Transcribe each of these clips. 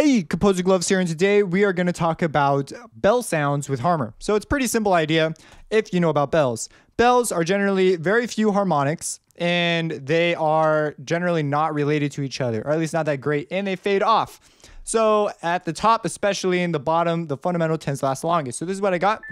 Hey, Composer Gloves here, and today we are going to talk about bell sounds with Harmor. So it's a pretty simple idea if you know about bells. Bells are generally very few harmonics, and they are generally not related to each other, or at least not that great, and they fade off. So at the top, especially in the bottom, the fundamental tends to last the longest. So this is what I got.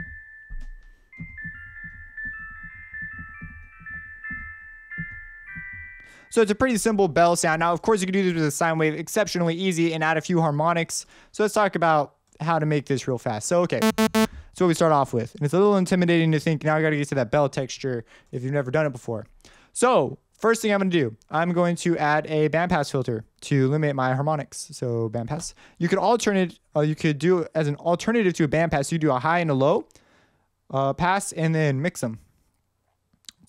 So it's a pretty simple bell sound. Now, of course, you can do this with a sine wave exceptionally easy and add a few harmonics. So let's talk about how to make this real fast. So, okay, that's what we start off with. And it's a little intimidating to think, now I got to get to that bell texture if you've never done it before. So first thing I'm going to do, I'm going to add a bandpass filter to limit my harmonics. So bandpass. You could do as an alternative to a bandpass, you do a high and a low pass and then mix them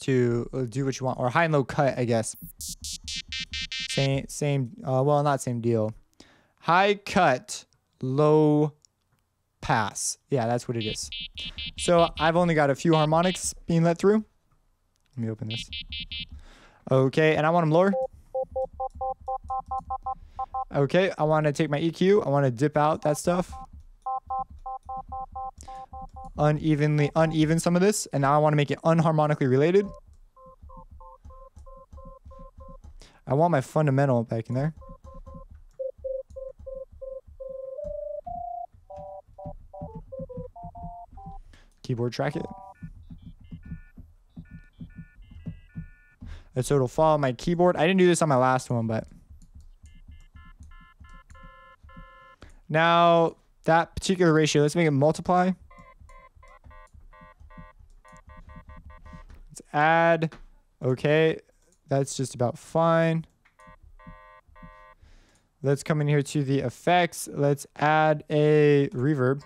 to do what you want, or high and low cut, I guess. Well, not same deal. High cut, low pass. Yeah, that's what it is. So I've only got a few harmonics being let through. Let me open this. Okay, and I want them lower. Okay, I want to take my EQ. I want to dip out that stuff. Uneven some of this, and now I want to make it unharmonically related. I want my fundamental back in there. Keyboard track it. And so it'll follow my keyboard. I didn't do this on my last one, but now that particular ratio, let's make it multiply. Let's add. Okay, that's just about fine. Let's come in here to the effects. Let's add a reverb.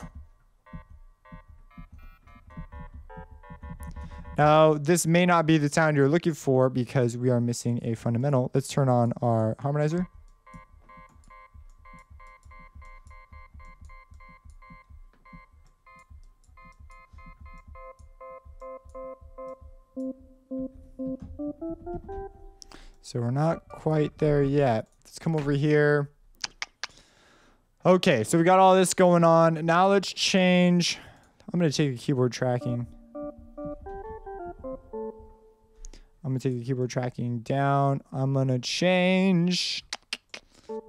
Now, this may not be the sound you're looking for because we are missing a fundamental. Let's turn on our harmonizer. So we're not quite there yet. Let's come over here. Okay, so we got all this going on. Now let's change. I'm going to take the keyboard tracking. I'm going to take the keyboard tracking down. I'm going to change. I'm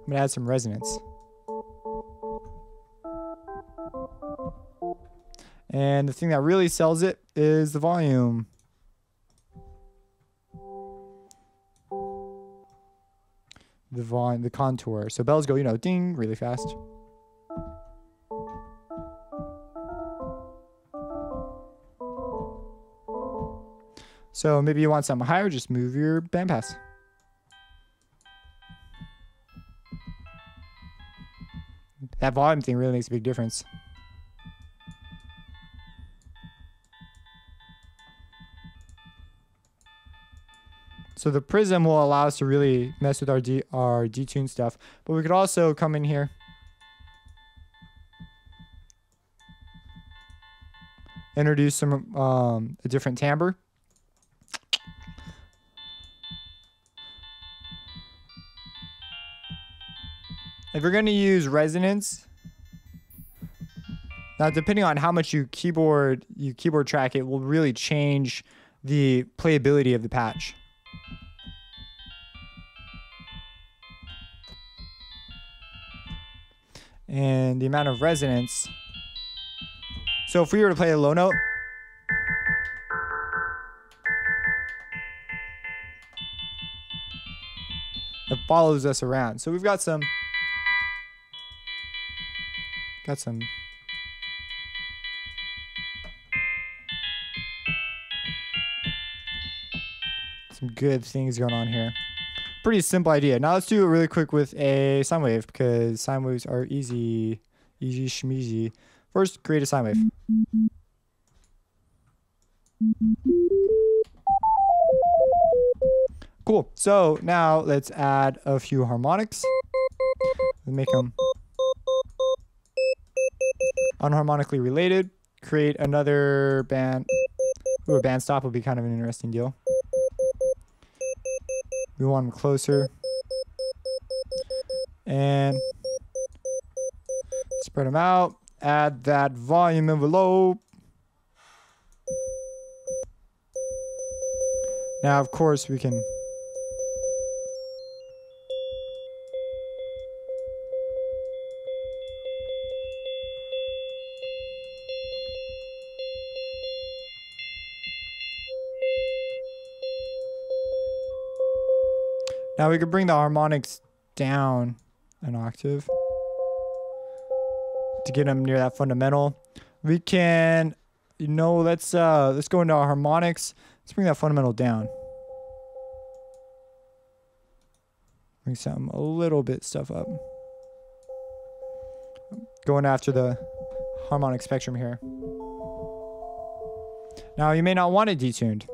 going to add some resonance. And the thing that really sells it is the volume. The contour. So bells go, you know, ding, really fast. So maybe you want something higher, just move your bandpass. That volume thing really makes a big difference. So the prism will allow us to really mess with our detune stuff. But we could also come in here. Introduce some a different timbre. If you're going to use resonance, now depending on how much you keyboard track, it will really change the playability of the patch. And the amount of resonance. So if we were to play a low note, it follows us around. So we've got some good things going on here. Pretty simple idea. Now let's do it really quick with a sine wave, because sine waves are easy schmeezy. First, create a sine wave. Cool. So now let's add a few harmonics and make them unharmonically related. Create another band. Ooh, a band stop would be kind of an interesting deal. We want them closer. And spread them out. Add that volume envelope. Now, of course, we can... Now we could bring the harmonics down an octave to get them near that fundamental. We can, you know, let's go into our harmonics. Let's bring that fundamental down. Bring some a little bit stuff up. Going after the harmonic spectrum here. Now you may not want it detuned.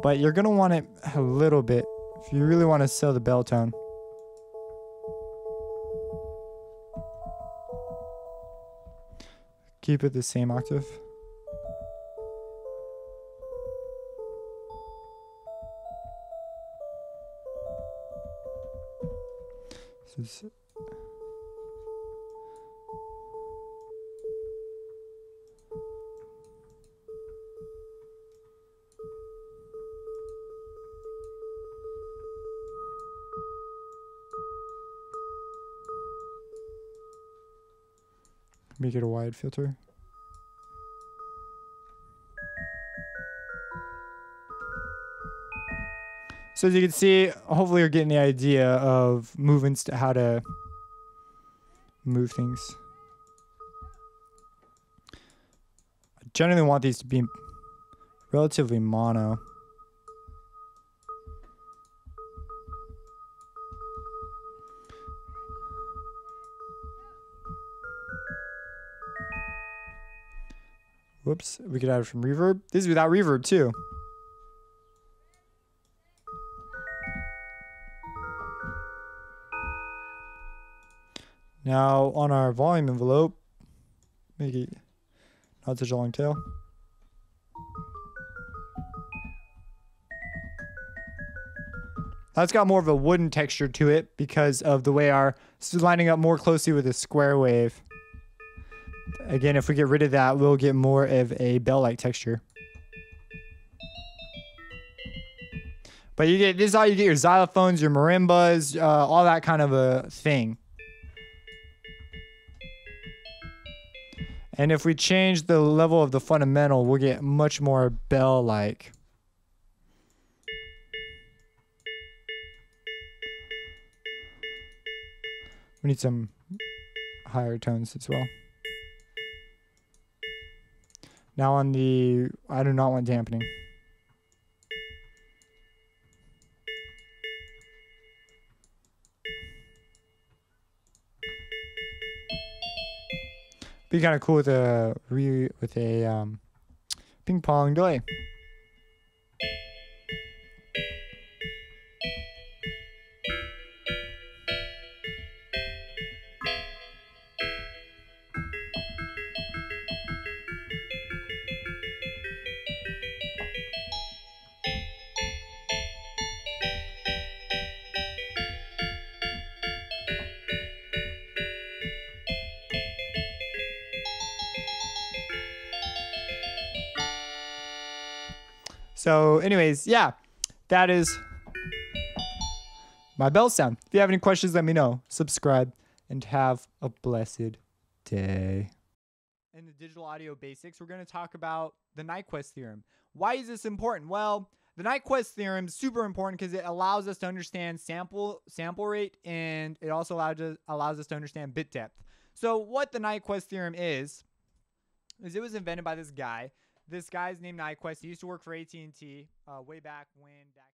But you're gonna want it a little bit if you really want to sell the bell tone. Keep it the same octave. Make it a wide filter. So as you can see, hopefully you're getting the idea of movements to how to move things. I generally want these to be relatively mono. Whoops, we could add some reverb. This is without reverb too. Now on our volume envelope, make it not such a long tail. That's got more of a wooden texture to it because of the way this is lining up more closely with a square wave. Again, if we get rid of that, we'll get more of a bell-like texture. But this is how you get your xylophones, your marimbas, all that kind of a thing. And if we change the level of the fundamental, we'll get much more bell-like. We need some higher tones as well. Now on the, I do not want dampening. Be kind of cool with a ping pong delay. So anyways, yeah, that is my bell sound. If you have any questions, let me know. Subscribe and have a blessed day. In the digital audio basics, we're going to talk about the Nyquist theorem. Why is this important? Well, the Nyquist theorem is super important because it allows us to understand sample rate, and it also allows us to understand bit depth. So what the Nyquist theorem is it was invented by this guy. This guy's named Nyquist. He used to work for AT&T way back when.